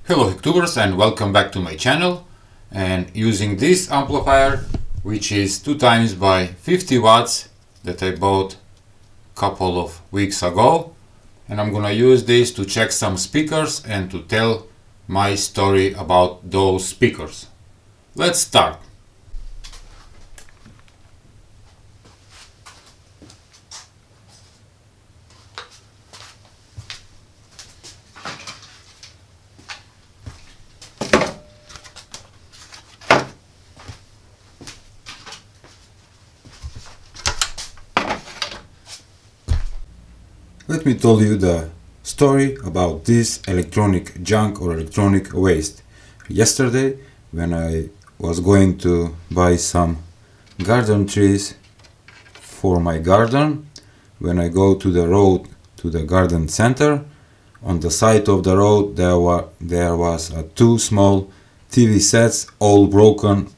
Hello YouTubers and welcome back to my channel. And using this amplifier, which is 2 times by 50 watts that I bought a couple of weeks ago, and I'm gonna use this to check some speakers and to tell my story about those speakers. Let's start. Let me tell you the story about this electronic junk or electronic waste. Yesterday, when I was going to buy some garden trees for my garden, when I go to the road to the garden center, on the side of the road there was 2 small TV sets, all broken,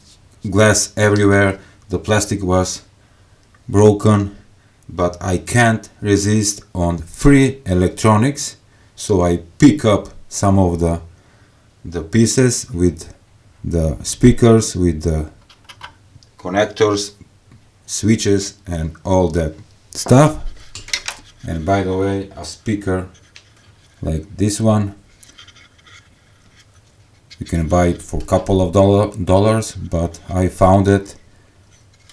glass everywhere, the plastic was broken. But I can't resist on free electronics, so I pick up some of the pieces with the speakers, with the connectors, switches and all that stuff. And by the way, a speaker like this one, you can buy it for a couple of dollars, but I found it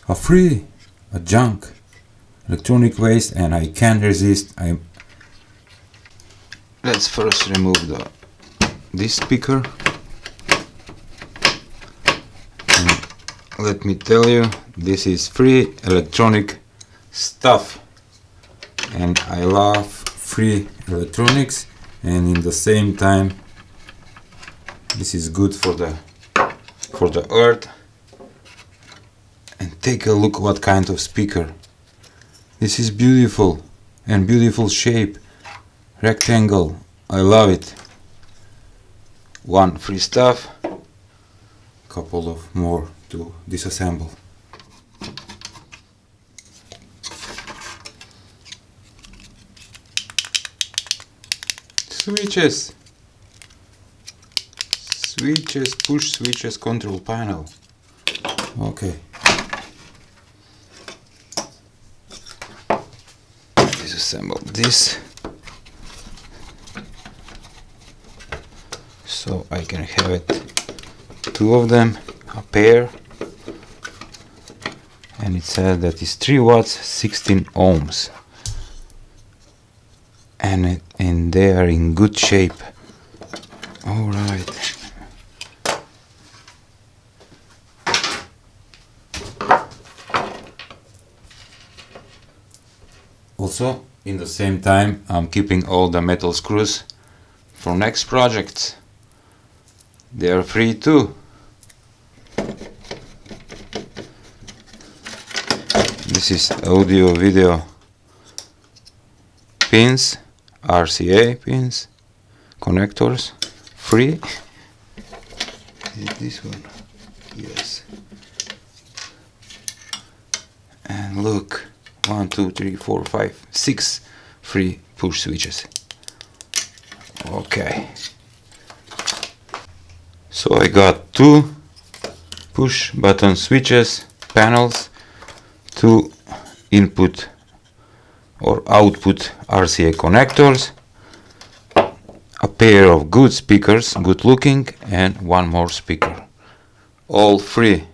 a junk electronic waste and I can't resist. Let's first remove this speaker, and let me tell you, this is free electronic stuff and I love free electronics, and in the same time this is good for the earth. And take a look what kind of speaker. This is beautiful and beautiful shape, rectangle. I love it. One free stuff, couple of more to disassemble. Switches, push switches, control panel. Okay. Disassemble this so I can have it 2 of them, a pair, and it says that is 3 watts 16 ohms, and they are in good shape. All right. Also, in the same time, I'm keeping all the metal screws for next projects. They are free too. This is audio video pins, RCA pins, connectors, free. Is it this one? Yes. And look. 1, 2, 3, 4, 5, 6 free push switches. Okay. So I got 2 push button switches, panels, 2 input or output RCA connectors, a pair of good speakers, good looking, and 1 more speaker. All free.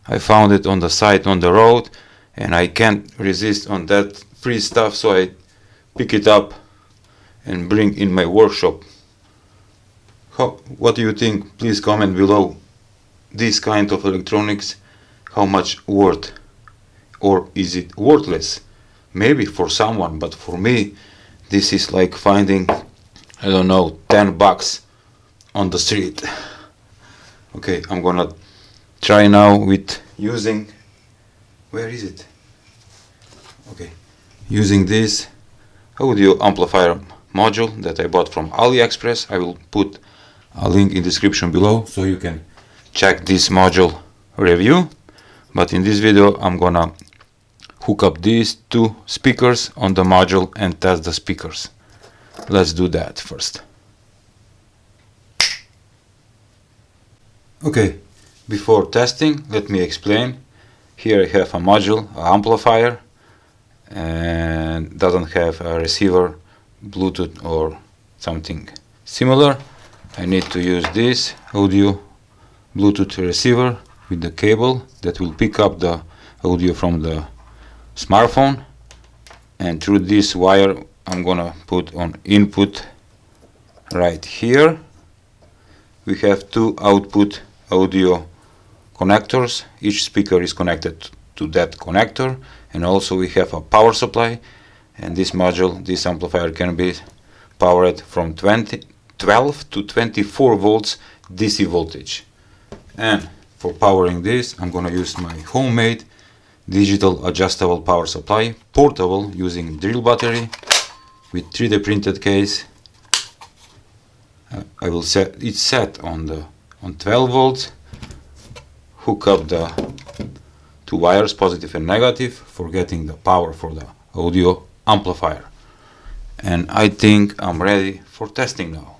I found it on the side on the road, and I can't resist on that free stuff, so I pick it up and bring in my workshop. What do you think? Please comment below. This kind of electronics, how much worth, or is it worthless? Maybe for someone, but for me this is like finding, I don't know, 10 bucks on the street. Okay, I'm gonna try now with using, where is it? Okay, using this audio amplifier module that I bought from AliExpress. I will put a link in description below so you can check this module review. But in this video I'm gonna hook up these 2 speakers on the module and test the speakers. Let's do that first. Okay, before testing, let me explain. Here I have a module, an amplifier, and doesn't have a receiver, Bluetooth or something similar. I need to use this audio Bluetooth receiver with the cable that will pick up the audio from the smartphone, and through this wire I'm gonna put on input right here. We have two output audio connectors. Each speaker is connected to that connector, and also we have a power supply, and this module, this amplifier, can be powered from 12 to 24 volts DC voltage. And for powering this, I'm gonna use my homemade digital adjustable power supply, portable, using drill battery with 3D printed case. I will set it set on 12 volts. Hook up the two wires, positive and negative, for getting the power for the audio amplifier. And I think I'm ready for testing now.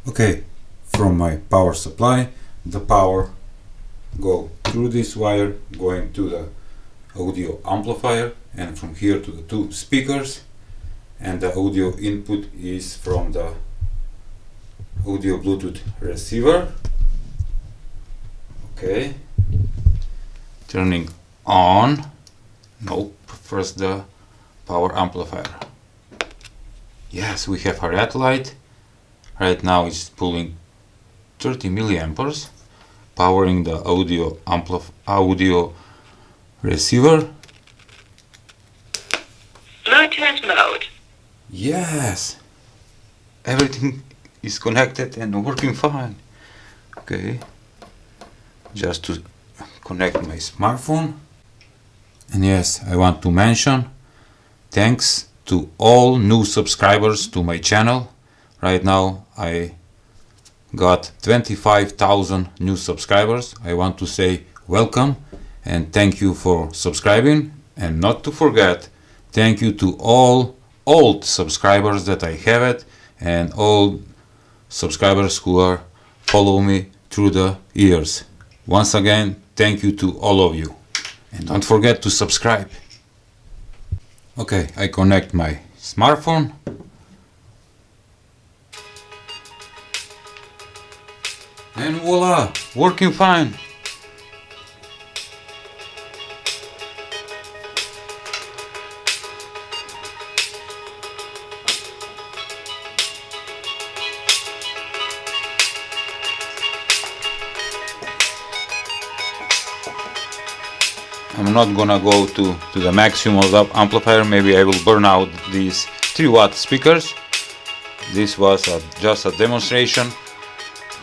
Okay, from my power supply, the power go through this wire going to the audio amplifier, and from here to the two speakers, and the audio input is from the audio Bluetooth receiver. Okay, turning on. Nope, first the power amplifier. Yes, we have a red light. Right now it's pulling 30 milliamperes, powering the audio receiver. Bluetooth mode. Yes, everything is connected and working fine. Okay, just to connect my smartphone. And yes, I want to mention thanks to all new subscribers to my channel. Right now I got 25,000 new subscribers. I want to say welcome and thank you for subscribing, and not to forget, thank you to all old subscribers that I have it, and all subscribers who are follow me through the years. Once again, thank you to all of you, and don't forget to subscribe. Okay, I connect my smartphone. And voila, working fine. I'm not gonna go to the maximum of the amplifier. Maybe I will burn out these 3-watt speakers. This was just a demonstration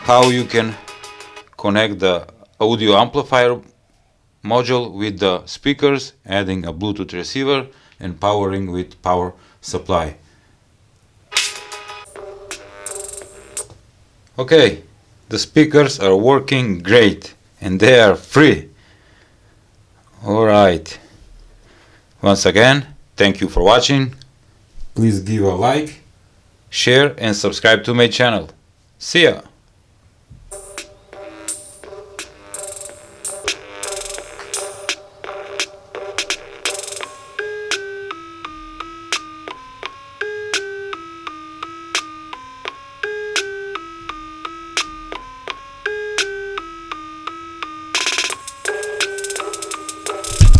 how you can connect the audio amplifier module with the speakers, adding a Bluetooth receiver and powering with power supply. Okay, the speakers are working great and they are free. Alright, once again, thank you for watching. Please give a like, share and subscribe to my channel. See ya!